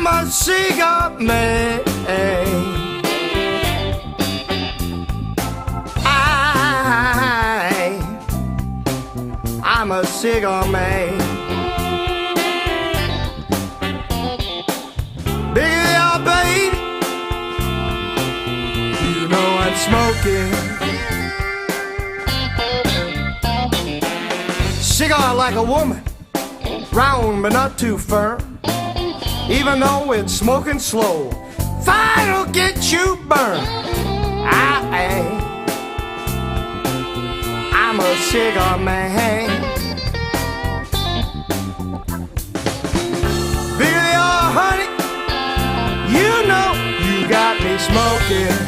I'm a cigar man. I'm a cigar man. Baby, oh baby, you know I'm smoking. Cigar like a woman, round but not too firm. Even though it's smoking slow, fire'll get you burned. I'm a cigar man. Baby, oh honey, you know you got me smoking.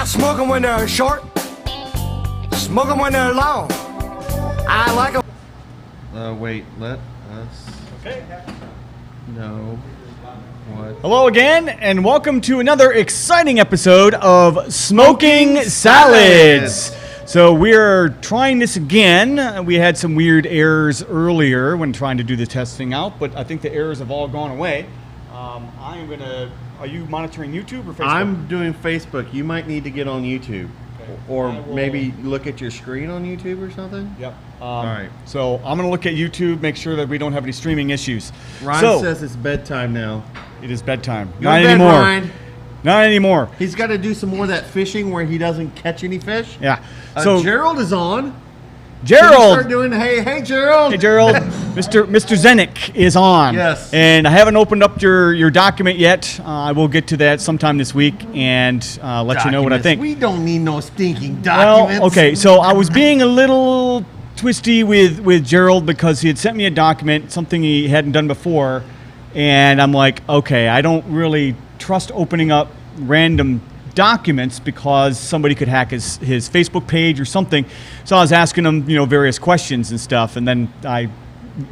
Smoke them when they're short, smoke them when they're long. I like them. Wait, let us. Okay. No. What? Hello again, and welcome to another exciting episode of Smoking Salads. So we're trying this again. We had some weird errors earlier when trying to do the testing out, but I think the errors have all gone away. Are you monitoring YouTube or Facebook? I'm doing Facebook. You might need to get on YouTube. Okay. Or maybe look at your screen on YouTube or something? Yep. All right. So I'm going to look at YouTube, make sure that we don't have any streaming issues. Ryan says it's bedtime now. It is bedtime. Go Not to bed, anymore. Ryan. Not anymore. He's got to do some more of that fishing where he doesn't catch any fish. Yeah. So Gerald is on. Gerald. Start doing, hey Gerald. Hey Gerald. Mr. Zenick is on. Yes. And I haven't opened up your document yet. I will get to that sometime this week and let you know what I think. We don't need no stinking documents. Well, okay. So I was being a little twisty with Gerald because he had sent me a document, something he hadn't done before, and I'm like, okay, I don't really trust opening up random documents because somebody could hack his Facebook page or something. So I was asking him, various questions and stuff, and then I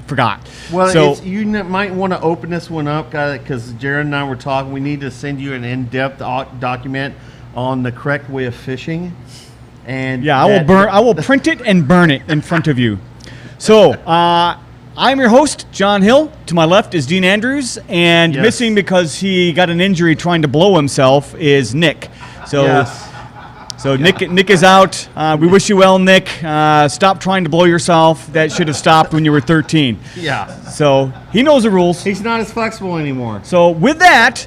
forgot. Well, so you might want to open this one up, because Jared and I were talking. We need to send you an in-depth document on the correct way of fishing. And yeah, I will print it and burn it in front of you. So I'm your host, John Hill. To my left is Dean Andrews, and yes. Missing because he got an injury trying to blow himself is Nick. So, yes. So Nick is out. We wish you well, Nick. Stop trying to blow yourself. That should have stopped when you were 13. Yeah. So he knows the rules. He's not as flexible anymore. So with that,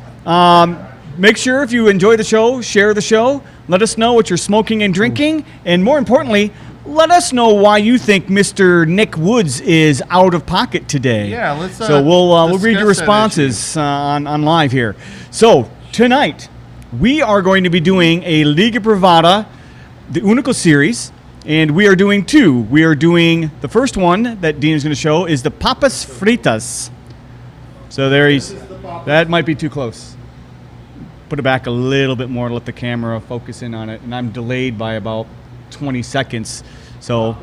make sure if you enjoy the show, share the show. Let us know what you're smoking and drinking, and more importantly, let us know why you think Mr. Nick Woods is out of pocket today. Yeah, let's. So we'll read your responses on live here. So tonight we are going to be doing a Liga Privada, the Unico series, and we are doing two. We are doing the first one that Dean is going to show is the Pappas Freetas. So there he's. That might be too close. Put it back a little bit more to let the camera focus in on it, and I'm delayed by about 20 seconds, so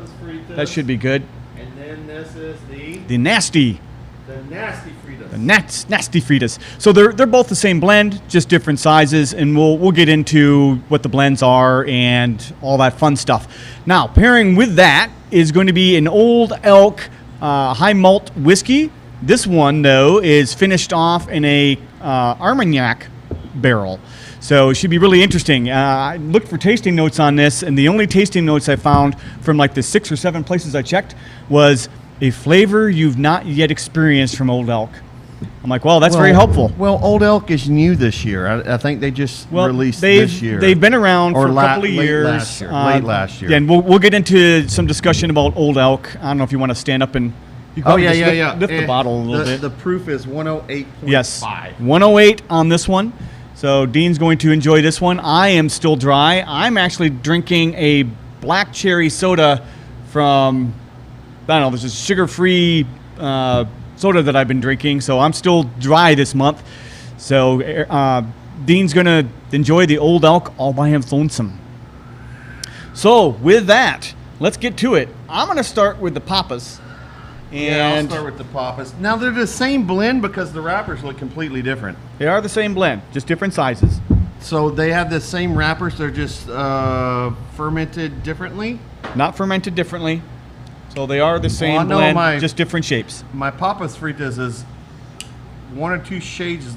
that should be good. And then this is the nasty Fritas. The nasty Fritas. So they're both the same blend, just different sizes, and we'll get into what the blends are and all that fun stuff. Now, pairing with that is going to be an Old Elk high malt whiskey. This one though is finished off in a Armanac barrel. So it should be really interesting. I looked for tasting notes on this, and the only tasting notes I found from like the 6 or 7 places I checked was a flavor you've not yet experienced from Old Elk. I'm like, well, that's very helpful. Well, Old Elk is new this year. I think they just released this year. They've been around for a couple of years. Late last year. Yeah, and we'll get into some discussion about Old Elk. I don't know if you want to stand up and lift the bottle a little bit. The proof is 108.5. Yes, 108 on this one. So Dean's going to enjoy this one. I am still dry. I'm actually drinking a black cherry soda from, I don't know, this is sugar-free soda that I've been drinking, so I'm still dry this month. So Dean's going to enjoy the Old Elk all by him lonesome. So with that, let's get to it. I'm going to start with the Pappas. Yeah, I'll And start with the Pappas. Now, they're the same blend because the wrappers look completely different. they are the same blend, just different sizes. So they have the same wrappers, they're just fermented differently? Not fermented differently. So they are the same know blend, just different shapes. My Pappas Fritas is 1 or 2 shades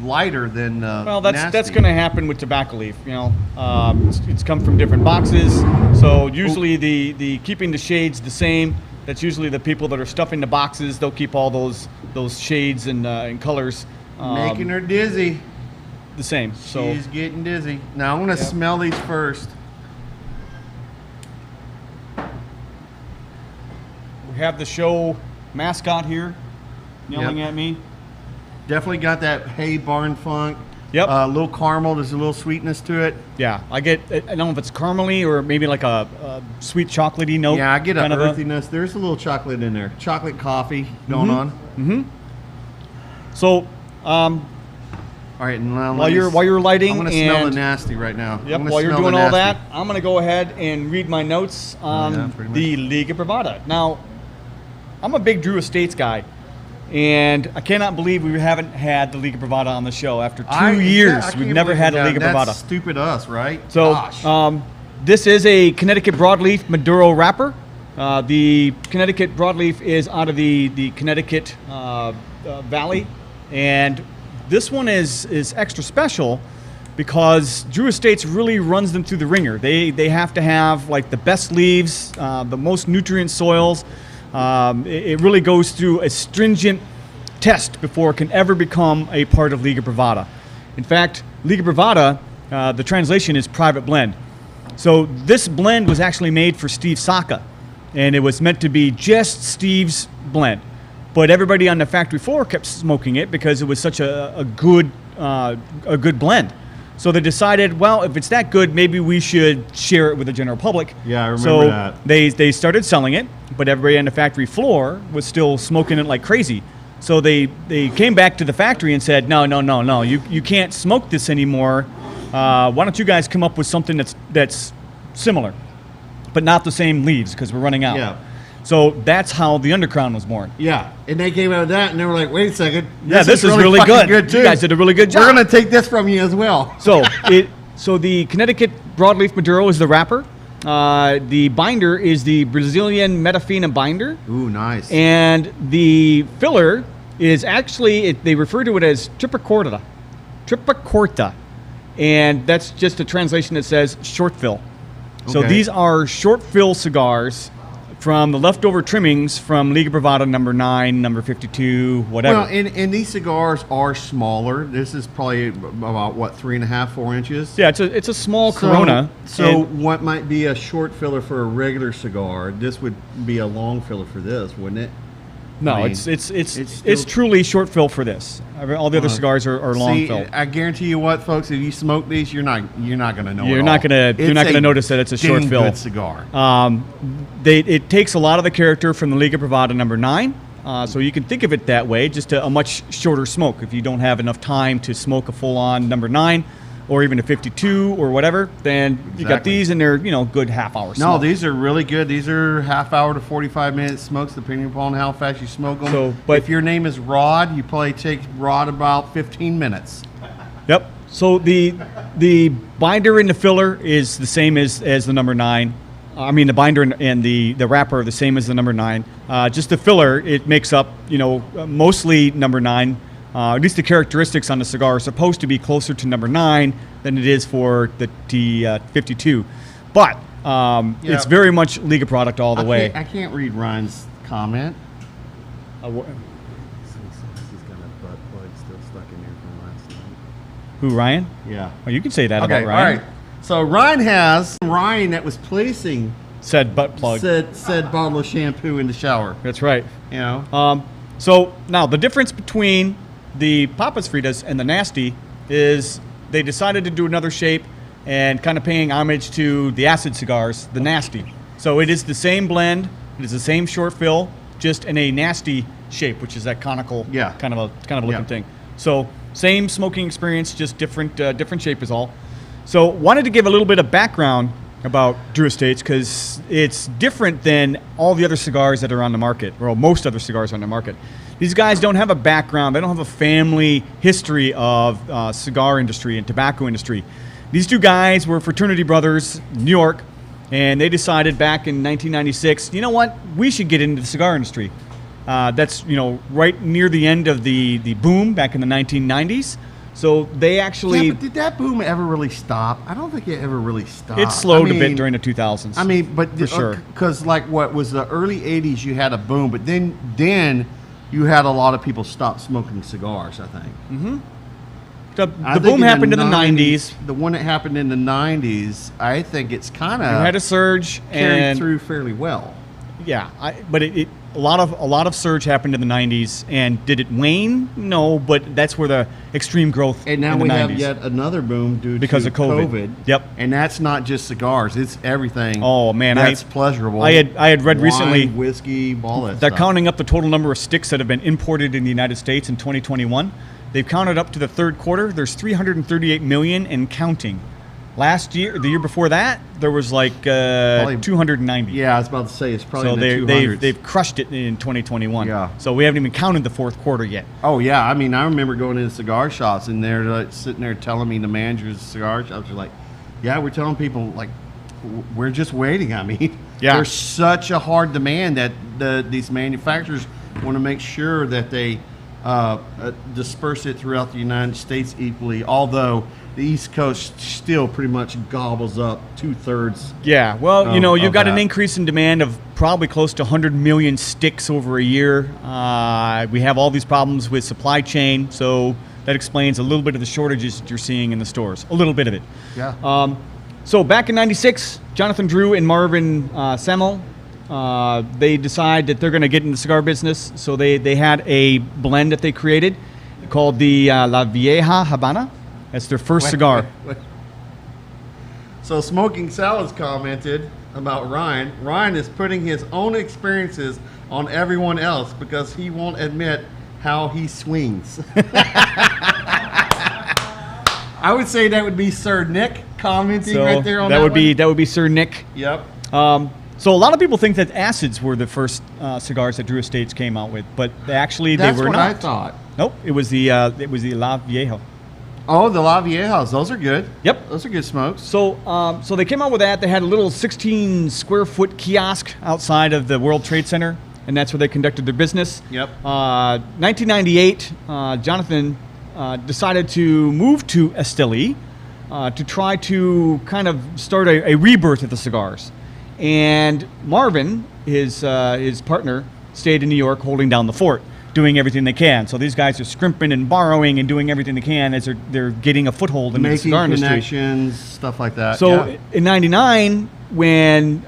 lighter than Well, that's Nasty. going to happen with tobacco leaf. You know, it's come from different boxes. So usually the keeping the shades the same. That's usually the people that are stuffing the boxes. They'll keep all those shades and colors Making her dizzy. the same. So She's getting dizzy. Now, I'm going to smell these first. we have the show mascot here yelling Yep. at me. Definitely got that hay barn funk. Yep. A little caramel. There's a little sweetness to it. Yeah, I don't know if it's caramely or maybe like a sweet chocolatey note. Yeah, I get a kind of earthiness. There's a little chocolate in there. Chocolate coffee going on. So All right, and now while you're lighting, I'm going to smell the and- nasty right now. I'm Yep, gonna while you're smell the doing all nasty. that, I'm going to go ahead and read my notes on yeah, pretty much. the Liga Privada. Now, I'm a big Drew Estates guy, and I cannot believe we haven't had the Liga Privada on the show. After 2 years, I we've can't never believe had we a Liga That's Privada. stupid us, right? So, Gosh. this is a Connecticut broadleaf Maduro wrapper. The Connecticut broadleaf is out of the Connecticut Valley, and this one is extra special because Drew Estates really runs them through the ringer. They have to have like the best leaves, the most nutrient soils. It really goes through a stringent test before it can ever become a part of Liga Privada. In fact, Liga Privada, the translation is private blend. So this blend was actually made for Steve Saka, and it was meant to be just Steve's blend. But everybody on the factory floor kept smoking it because it was such a good blend. So they decided, well, if it's that good, maybe we should share it with the general public. Yeah, I remember so that. they started selling it, but everybody on the factory floor was still smoking it like crazy. So they came back to the factory and said, no, you can't smoke this anymore. Why don't you guys come up with something that's similar, but not the same leaves because we're running out. Yeah. So that's how the Undercrown was born. Yeah, and they came out of that, and they were like, "Wait a second, Yeah, this is really fucking good. too. You guys did a really good job. We're gonna take this from you as well." So the Connecticut broadleaf Maduro is the wrapper. The binder is the Brazilian Metafina binder, Ooh, nice. and the filler is actually they refer to it as tripicorta, and that's just a translation that says short fill. So Okay. these are short fill cigars from the leftover trimmings from Liga Privada number 9, number 52, whatever. Well, and these cigars are smaller. This is probably about what 3.5, 4 inches. yeah, it's a small Corona. So and- what might be a short filler for a regular cigar, this would be a long filler for this, wouldn't it? No, I mean, it's still- truly short fill for this. All the other cigars are long See, fill. I guarantee you what, folks, if you smoke these, you're not going to know. You're at not all. gonna- you're not It's gonna notice that it's a short dang fill. good cigar. It takes a lot of the character from the Liga Privada number 9, so you can think of it that way, just a much shorter smoke. If you don't have enough time to smoke a full-on number 9, or even a 52 or whatever, then you got Exactly. these, and they're good half-hour No, smoke. these are really good. These are half hour to 45 minute smokes, depending upon how fast you smoke them. So, but- if your name is Rod, you probably take Rod about 15 minutes. Yep. So the binder and the filler is the same as the number 9. I mean, the binder and the wrapper are the same as the number 9. Just the filler, it makes up, mostly number 9. At least the characteristics on the cigar are supposed to be closer to number 9 than it is for the T52. But it's very much Liga product all the way. I can't read Ryan's comment. Who, He's got a butt plug still stuck in here from last night. Ryan? Yeah. Oh, you can say that Okay, about Ryan. all right. So Ryan that was placing Said butt plug. said bottle of shampoo in the shower. That's right. You know. So now the difference between the Pappas Fritas and the Nasty is they decided to do another shape and kind of paying homage to the acid cigars, the Nasty. So it is the same blend, it is the same short fill, just in a Nasty shape, which is that conical Yeah. kind of a looking Yeah. thing. So same smoking experience, just different shape is all. So wanted to give a little bit of background about Drew Estates because it's different than all the other cigars that are on the market, or most other cigars on the market. These guys don't have a background. They don't have a family history of cigar industry and tobacco industry. These two guys were fraternity brothers in New York, and they decided back in 1996, you know what, we should get into the cigar industry. That's right near the end of the boom back in the 1990s. So they actually... Yeah, but did that boom ever really stop? I don't think it ever really stopped. It slowed a bit during the 2000s. I mean, but for sure. Because like what was the early 80s, you had a boom, but then you had a lot of people stop smoking cigars, I think. Mm-hmm. The I think boom in happened in the 90s. The one that happened in the 90s, I think it's kind You had a of surge carried and through fairly well. yeah, but a lot of surge happened in the 90s. And did it wane? No, but that's where the extreme growth And now in the we 90s. have yet another boom due Because to of COVID. Yep. And that's not just cigars; it's everything. Oh, man, that's pleasurable. I had read Wine, recently whiskey, all that. they're stuff. counting up the total number of sticks that have been imported in the United States in 2021. They've counted up to the third quarter. There's 338 million and counting. Last year, the year before that, there was like 290. Yeah, I was about to say it's probably So in the 200s. they've crushed it in 2021. Yeah. So we haven't even counted the fourth quarter yet. Oh yeah, I mean, I remember going into cigar shops and they're like, sitting there telling me, the managers of cigar shops are like, "Yeah, we're telling people like we're just waiting." I mean, Yeah. there's such a hard demand that these manufacturers want to make sure that they disperse it throughout the United States equally. Although the East Coast still pretty much gobbles up 2/3. Yeah, well, you've of got an that. increase in demand of probably close to 100 million sticks over a year. We have all these problems with supply chain, so that explains a little bit of the shortages that you're seeing in the stores. A little bit of it. Yeah. So back in '96, Jonathan Drew and Marvin Semmel, they decide that they're going to get in the cigar business. So they had a blend that they created called the La Vieja Habana. That's their first cigar. Wait. So Smoking Salads commented about Ryan. Ryan is putting his own experiences on everyone else because he won't admit how he swings. I would say that would be Sir Nick commenting So right there on that would one. that would be Sir Nick. Yep. So a lot of people think that acids were the first cigars that Drew Estates came out with, but actually That's they were what not. I thought. Nope, it was the La Vieja. Oh, the La Viejas. Those are good. Yep. Those are good smokes. So so they came out with that. They had a little 16 square foot kiosk outside of the World Trade Center, and that's where they conducted their business. Yep. 1998, Jonathan decided to move to Esteli to try to kind of start a rebirth of the cigars. And Marvin, his partner, stayed in New York holding down the fort, doing everything they can. So these guys are scrimping and borrowing and doing everything they can as they're getting a foothold in the Making cigar industry. connections, stuff like that. So yeah. in '99, when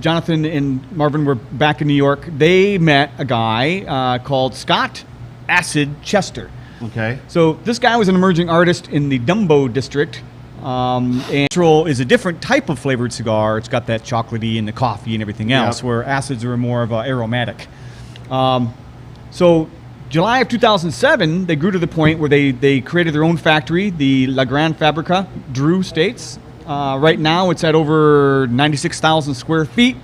Jonathan and Marvin were back in New York, they met a guy called Scott Acid Chester. Okay. So this guy was an emerging artist in the Dumbo district. And Natural is a different type of flavored cigar. It's got that chocolatey and the coffee and everything else, Yep. where acids are more of aromatic. So July of 2007, they grew to the point where they created their own factory, the La Gran Fabrica, Drew Estates. Right now, it's at over 96,000 square feet.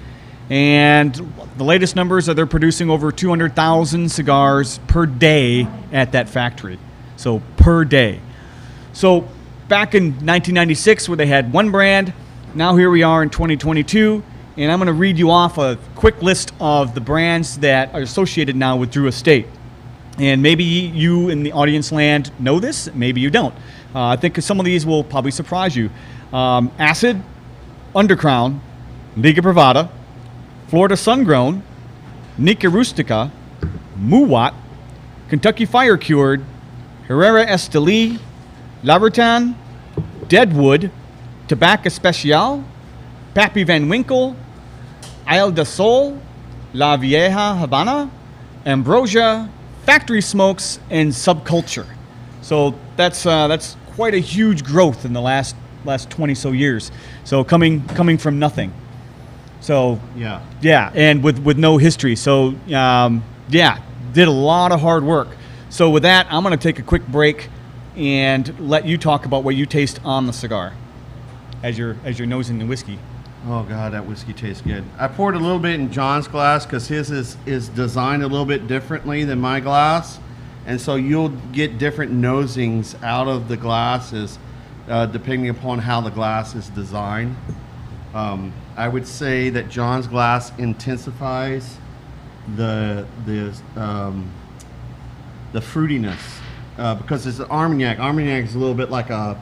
And the latest numbers are they're producing over 200,000 cigars per day at that factory. So per day. So back in 1996, where they had one brand, now here we are in 2022. And I'm going to read you off a quick list of the brands that are associated now with Drew Estate. And maybe you in the audience land know this, maybe you don't. I think some of these will probably surprise you. Acid, Undercrown, Liga Privada, Florida Sungrown, Nica Rustica, Muwat, Kentucky Fire Cured, Herrera Esteli, Lavertan, Deadwood, Tobacco Especial, Pappy Van Winkle, Isle de Sol, La Vieja Habana, Ambrosia, Factory Smokes, and Subculture. So that's quite a huge growth in the last 20 so years. So coming from nothing. So Yeah. yeah, and with no history. So yeah, did a lot of hard work. So with that, I'm going to take a quick break and let you talk about what you taste on the cigar as you're nosing the whiskey. Oh God, that whiskey tastes good. I poured a little bit in John's glass because his is designed a little bit differently than my glass, and so you'll get different nosings out of the glasses depending upon how the glass is designed. I would say that John's glass intensifies the fruitiness because it's an Armanac. Armanac is a little bit like a.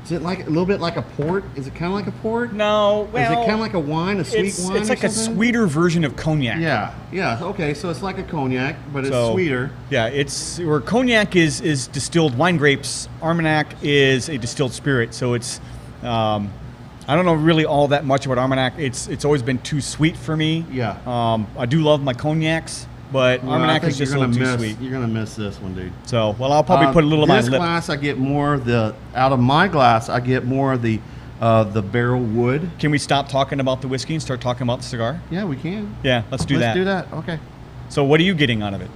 Is it like a little bit like a port? Is it kind of like a port? No, well, is it kind of like a wine, a sweet wine? It's like a sweeter version of cognac. Yeah. Okay, so it's like a cognac, but it's sweeter. Yeah, it's where cognac is distilled wine grapes. Armanac is a distilled spirit, so it's. I don't know really all that much about Armanac. It's always been too sweet for me. Yeah. I do love my cognacs. But Armanac is just a little too sweet. You're gonna miss this one, dude. So, well, I'll probably put a little of my lip. This glass, I get more of out of my glass, I get more of the barrel wood. Can we stop talking about the whiskey and start talking about the cigar? Yeah, we can. Yeah, let's do that. Let's do that. Okay. So, what are you getting out of it?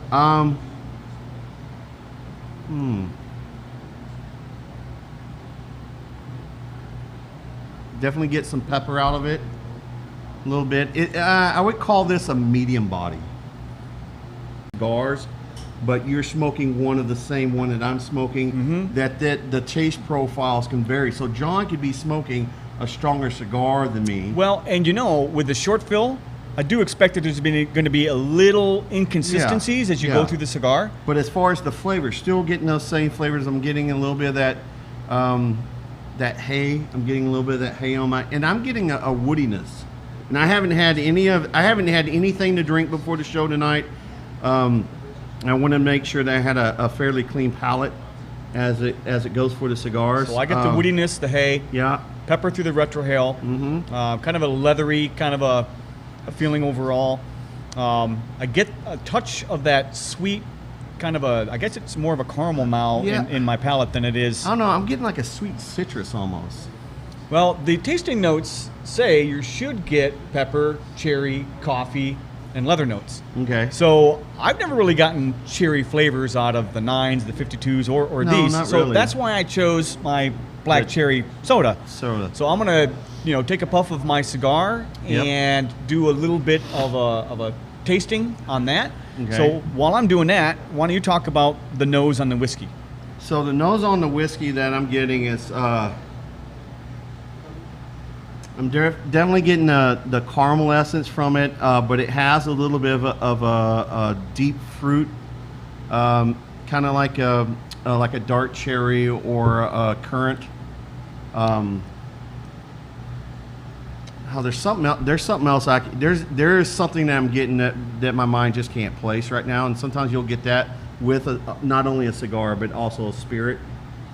Definitely get some pepper out of it. A little bit. I would call this a medium body cigars, but you're smoking one of the same one that I'm smoking. Mm-hmm. That the taste profiles can vary. So John could be smoking a stronger cigar than me. Well, and with the short fill, I do expect that there's going to be a little inconsistencies as you go through the cigar. But as far as the flavors, still getting those same flavors. I'm getting a little bit of that that hay. I'm getting a little bit of that hay on and I'm getting a woodiness. And I haven't had anything to drink before the show tonight. I want to make sure that I had a fairly clean palate as it goes for the cigars. So I get the woodiness, the hay, pepper through the retrohale, kind of a leathery kind of a feeling overall. I get a touch of that sweet kind of I guess it's more of a caramel now in my palate than it is. I don't know. I'm getting like a sweet citrus almost. Well, the tasting notes say you should get pepper, cherry, coffee, and leather notes. Okay. So I've never really gotten cherry flavors out of the 9s, the 52s, or no, these. Not so really. That's why I chose my black cherry soda. So I'm gonna, take a puff of my cigar and do a little bit of a tasting on that. Okay. So while I'm doing that, why don't you talk about the nose on the whiskey? So the nose on the whiskey that I'm getting is I'm definitely getting the caramel essence from it, but it has a little bit of a deep fruit, kind of like a dark cherry or a currant. There's something else. There's something that I'm getting that my mind just can't place right now, and sometimes you'll get that with not only a cigar but also a spirit.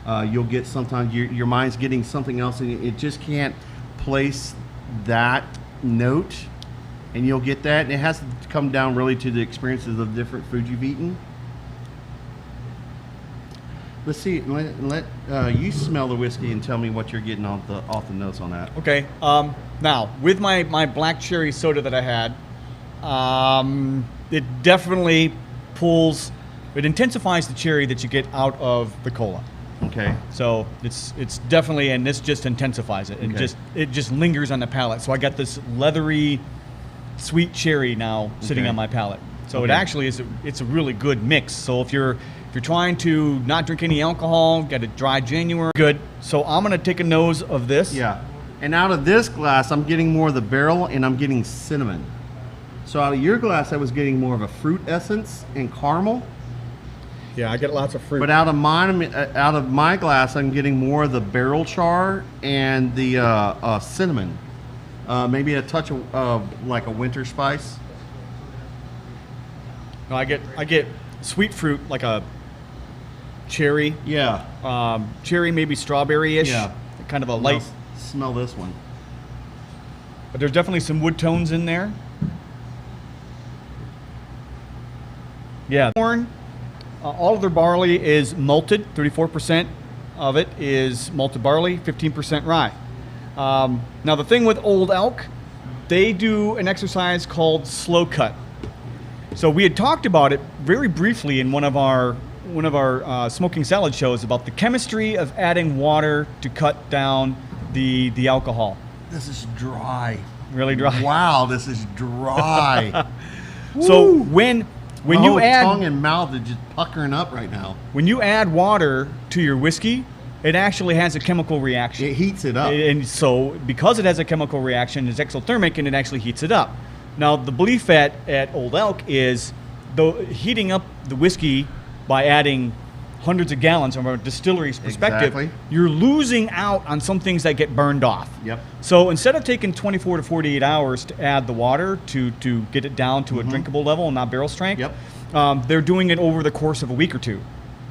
You'll get sometimes your mind's getting something else, and it just can't place that note, and you'll get that, and it has to come down really to the experiences of different foods you've eaten. Let's see. Let you smell the whiskey and tell me what you're getting off the notes on that. Okay. Now with my black cherry soda that I had, it definitely it intensifies the cherry that you get out of the cola. Okay. So it's definitely, and this just intensifies it, and it just lingers on the palate. So I got this leathery, sweet cherry now sitting on my palate. So it actually it's a really good mix. So if you're trying to not drink any alcohol, got a dry January, good. So I'm gonna take a nose of this. Yeah. And out of this glass, I'm getting more of the barrel, and I'm getting cinnamon. So out of your glass, I was getting more of a fruit essence and caramel. Yeah, I get lots of fruit. But out of my glass, I'm getting more of the barrel char and the cinnamon. Maybe a touch of like a winter spice. No, I get sweet fruit, like a cherry. Yeah. Cherry, maybe strawberry-ish. Yeah. Kind of a light. Smell this one. But there's definitely some wood tones in there. Yeah. Corn. All of their barley is malted. 34% of it is malted barley, 15% rye. Now the thing with Old Elk, they do an exercise called slow cut. So we had talked about it very briefly in one of our smoking salad shows about the chemistry of adding water to cut down the alcohol. This is dry. Really dry. Wow, this is dry. So when you add tongue and mouth is just puckering up right now. When you add water to your whiskey, it actually has a chemical reaction. It heats it up. And so because it has a chemical reaction, it's exothermic and it actually heats it up. Now, the belief at Old Elk is heating up the whiskey by adding hundreds of gallons from a distillery's perspective, Exactly. you're losing out on some things that get burned off. Yep. So instead of taking 24 to 48 hours to add the water to get it down to a drinkable level and not barrel strength, they're doing it over the course of a week or two.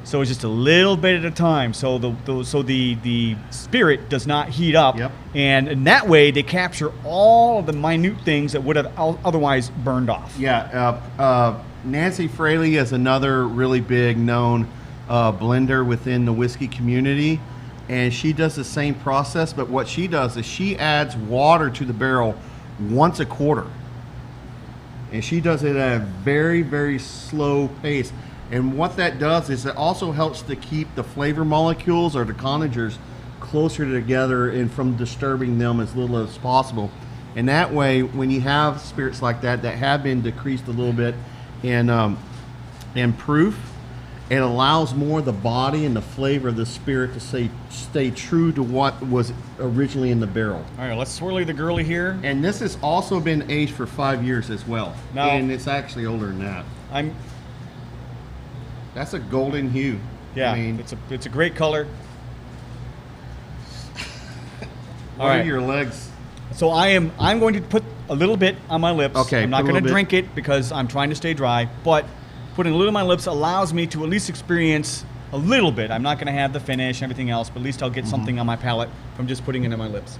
So it's just a little bit at a time. So the spirit does not heat up, and in that way they capture all of the minute things that would have otherwise burned off. Yeah. Nancy Fraley is another really big known blender within the whiskey community, and she does the same process. But what she does is she adds water to the barrel once a quarter, and she does it at a very, very slow pace. And what that does is it also helps to keep the flavor molecules or the conagers closer together and from disturbing them as little as possible. And that way, when you have spirits like that have been decreased a little bit in proof, it allows more of the body and the flavor of the spirit to stay true to what was originally in the barrel. All right, let's swirly the girly here. And this has also been aged for 5 years as well. Now, and it's actually older than that. That's a golden hue. Yeah, I mean, it's a great color. What are your legs? So I'm going to put a little bit on my lips. Okay, I'm not going to drink it because I'm trying to stay dry, but putting a little on my lips allows me to at least experience a little bit. I'm not going to have the finish and everything else, but at least I'll get something on my palate from just putting it on my lips.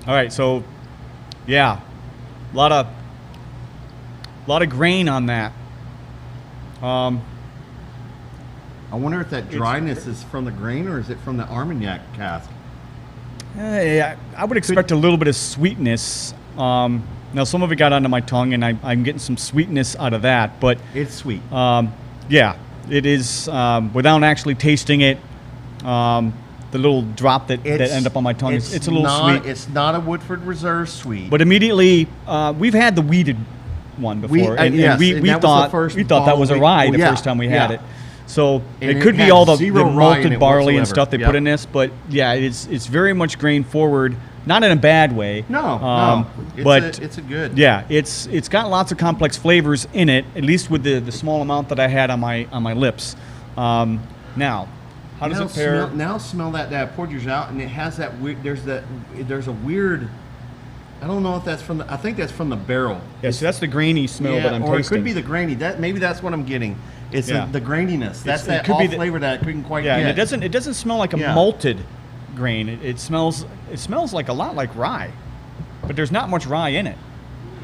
All right, so yeah, a lot of grain on that. I wonder if that dryness is from the grain or is it from the Armanac cask? Yeah, I would expect a little bit of sweetness. Now, some of it got onto my tongue, and I'm getting some sweetness out of that. But it's sweet. Yeah, it is. Without actually tasting it, the little drop that end up on my tongue, it's a little sweet. It's not a Woodford Reserve sweet. But immediately, we've had the weeded one before, we thought that was a rye the first time we had it. So it could be all the malted barley and stuff they put in this, but yeah, it's very much grain forward, not in a bad way. No, but it's a good. Yeah, it's got lots of complex flavors in it, at least with the small amount that I had on my lips. Now, how does it pair? Now smell that I poured yours out, and it has that weird. There's a weird. I don't know if that's from the. I think that's from the barrel. Yeah, so that's the grainy smell that I'm tasting. Or it could be the grainy. Maybe that's what I'm getting. It's the graininess. That's that off flavor that I couldn't quite get. Yeah, and it doesn't smell like a malted grain. It smells like a lot like rye, but there's not much rye in it.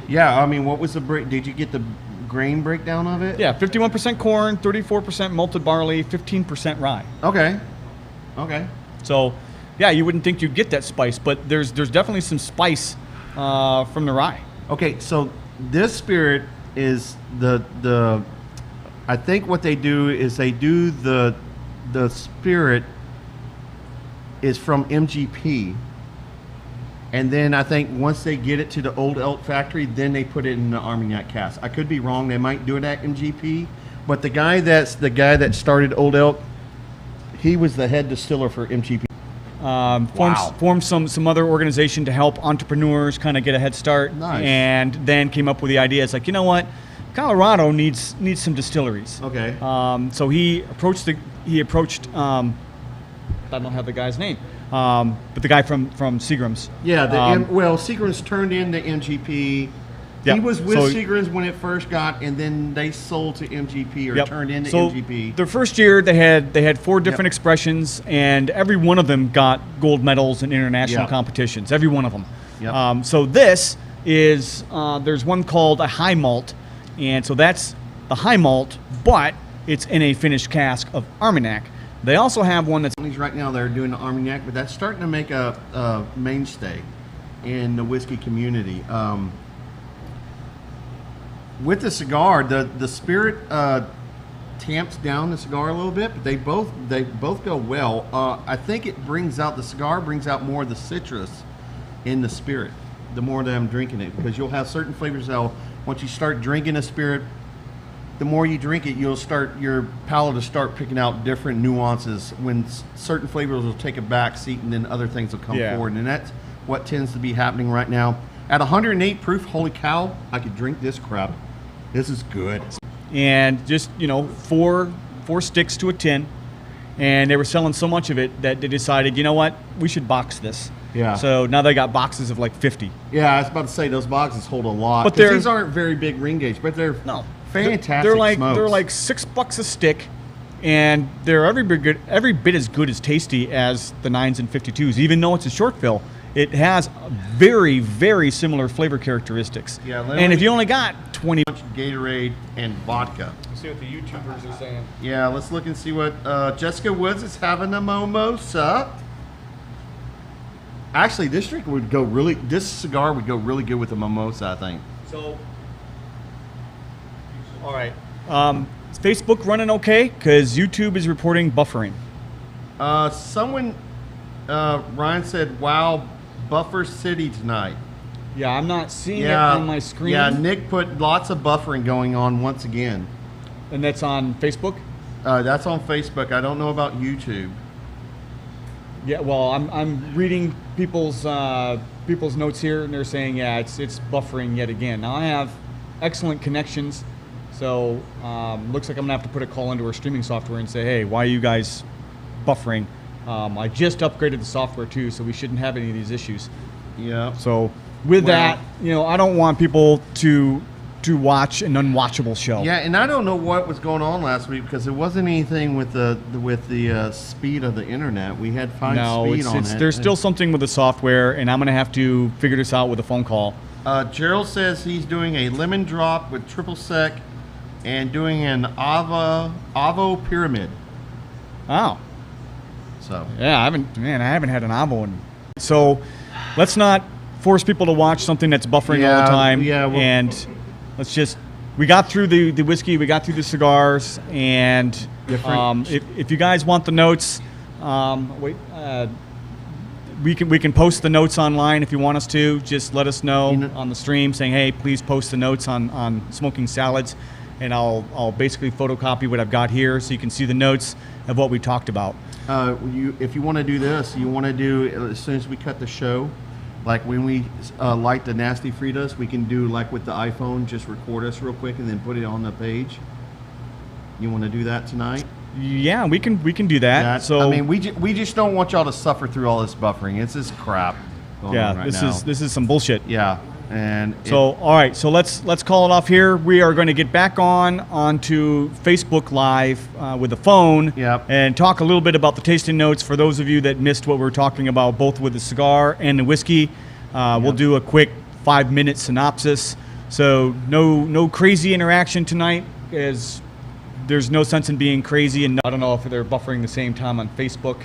Yeah, I mean, what was the break? Did you get the grain breakdown of it? Yeah, 51% corn, 34% malted barley, 15% rye. Okay. So, yeah, you wouldn't think you'd get that spice, but there's definitely some spice from the rye. Okay, so this spirit is the I think what they do is they do the spirit is from MGP, and then I think once they get it to the Old Elk factory, then they put it in the Armanac cask. I could be wrong; they might do it at MGP, but the guy that started Old Elk, he was the head distiller for MGP. Formed some other organization to help entrepreneurs kind of get a head start, and then came up with the idea. It's like, you know what, Colorado needs some distilleries. Okay. So he approached I don't have the guy's name, but the guy from Seagram's. Yeah. Seagram's turned into MGP. He was with Seagram's when it first got, and then they sold to MGP or turned into MGP. Their first year, they had 4 different expressions, and every one of them got gold medals in international competitions. Every one of them. Yep. So this is there's one called a high malt, and so that's the high malt, but it's in a finished cask of Armanac. They also have one that's Right now they're doing the Armanac, but that's starting to make a mainstay in the whiskey community. With the cigar, the spirit tamps down the cigar a little bit, but they both go well. I think the cigar brings out more of the citrus in the spirit the more that I'm drinking it, because you'll have certain flavors that once you start drinking a spirit, the more you drink it, your palate will start picking out different nuances when certain flavors will take a back seat and then other things will come forward. And that's what tends to be happening right now. At 108 proof, holy cow, I could drink this crap. This is good. and just, you know, four sticks to a tin, and they were selling so much of it that they decided, you know what, we should box this. Yeah. So now they got boxes of like 50. Yeah, I was about to say those boxes hold a lot. But these aren't very big ring gauge, but they're fantastic. They're like smokes. they're like $6 a stick, and they're every bit as good as tasty as the 9s and 52s. Even though it's a short fill, it has very, very similar flavor characteristics. Yeah, and if you only got 20 Gatorade and vodka. Let's see what the YouTubers are saying. Yeah, let's look and see what Jessica Woods is having a mimosa. Actually, this cigar would go really good with a mimosa, I think. So, all right. Is Facebook running okay? Because YouTube is reporting buffering. Ryan said, wow, Buffer City tonight. Yeah, I'm not seeing it on my screen. Yeah, Nick put lots of buffering going on once again. And that's on Facebook? That's on Facebook. I don't know about YouTube. Yeah, well, I'm reading people's notes here, and they're saying, yeah, it's buffering yet again. Now I have excellent connections, so looks like I'm gonna have to put a call into our streaming software and say, hey, why are you guys buffering? I just upgraded the software too, so we shouldn't have any of these issues. Yeah. So with that, you know, I don't want people to watch an unwatchable show. Yeah, and I don't know what was going on last week because it wasn't anything with the speed of the internet. We had fine speed on it. There's still something with the software, and I'm going to have to figure this out with a phone call. Gerald says he's doing a lemon drop with triple sec and doing an Avo pyramid. Oh. So. Yeah, I haven't had an Avo in. So let's not force people to watch something that's buffering all the time. Yeah, and let's just, we got through the whiskey, we got through the cigars, and if you guys want the notes, we can post the notes online if you want us to. Just let us know on the stream saying, hey, please post the notes on smoking salads, and I'll basically photocopy what I've got here so you can see the notes of what we talked about. If you want to do this, you want to do, as soon as we cut the show, like when we light the Nasty Fritas, we can do like with the iPhone, just record us real quick and then put it on the page. You want to do that tonight? Yeah, we can do that. So I mean, we just don't want y'all to suffer through all this buffering. It's this crap going on right now. This is some bullshit. Yeah, and so all right, so let's call it off here. We are going to get back onto Facebook Live with the phone. Yep. And talk a little bit about the tasting notes for those of you that missed what we were talking about, both with the cigar and the whiskey. We'll do a quick 5-minute synopsis. So no crazy interaction tonight, as there's no sense in being crazy, and I don't know if they're buffering the same time on Facebook.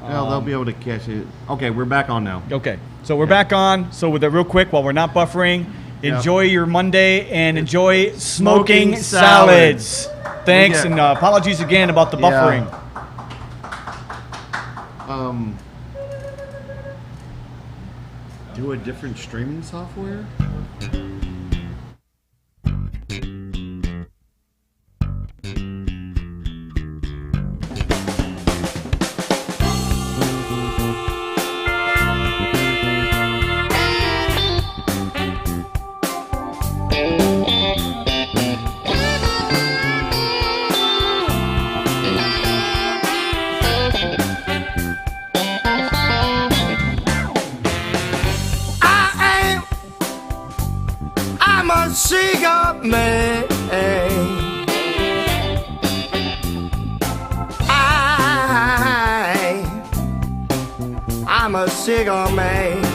Well, they'll be able to catch it. Okay, we're back on now. Okay, so we're back on. So with that, real quick, while we're not buffering, enjoy your Monday and enjoy smoking salads. Thanks, and apologies again about the buffering. Do a different streaming software? I'm a cigar man. I'm a cigar man.